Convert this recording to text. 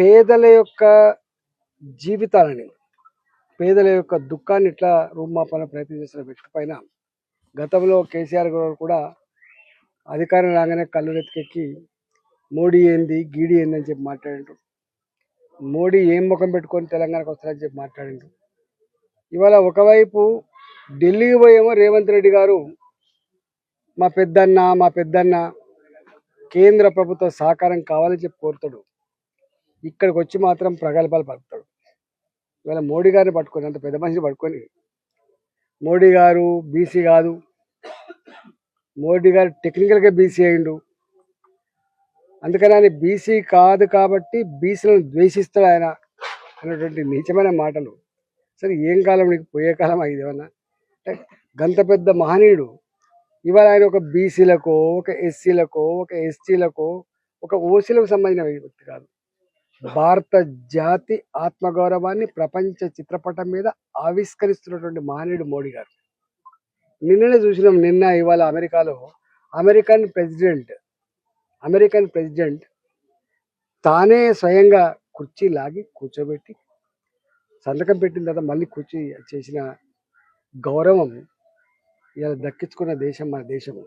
పేదల యొక్క జీవితాలని, పేదల యొక్క దుఃఖాన్ని ఇట్లా రూపుమాపాలని ప్రయత్నం చేస్తున్న వ్యక్తి పైన గతంలో కేసీఆర్ గారు కూడా అధికారం రాగానే కళ్ళు రెత్తికెక్కి మోడీ ఏంది గీడి ఏంది అని చెప్పి మాట్లాడిండ్రు. మోడీ ఏం ముఖం పెట్టుకొని తెలంగాణకు వస్తారని చెప్పి మాట్లాడిండ్రు. ఇవాళ ఒకవైపు ఢిల్లీకి పోయేమో రేవంత్ రెడ్డి గారు మా పెద్దన్న కేంద్ర ప్రభుత్వ సహకారం కావాలని చెప్పి కోరుతాడు. ఇక్కడికి వచ్చి మాత్రం ప్రగల్భాలు పలుకుతాడు. ఇవాళ మోడీ గారిని పట్టుకొని, అంత పెద్ద మనిషిని పట్టుకొని మోడీ గారు బీసీ కాదు, మోడీ గారు టెక్నికల్గా బీసీ అయిండు, అందుకని ఆయన బీసీ కాదు కాబట్టి బీసీలను ద్వేషిస్తాడు ఆయన అనేటువంటి నీచమైన మాటలు. సరే ఏం కాలం నీకు, పోయే కాలం ఇది ఏమన్నా? గంత పెద్ద మహనీయుడు ఇవాళ ఆయన ఒక బీసీలకో, ఒక ఎస్సీలకో, ఒక ఎస్టీలకో, ఒక ఓసీలకు సంబంధించిన వ్యక్తి కాదు. భారత జాతి ఆత్మగౌరవాన్ని ప్రపంచ చిత్రపటం మీద ఆవిష్కరిస్తున్నటువంటి మహనీయుడు మోడీ గారు. నిన్ననే చూసినాం, ఇవాళ అమెరికాలో అమెరికన్ ప్రెసిడెంట్ తానే స్వయంగా కుర్చీ లాగి కూర్చోబెట్టి సంతకం పెట్టిన తర్వాత మళ్ళీ కుర్చీ చేసిన గౌరవం ఇలా దక్కించుకున్న దేశం మన దేశము.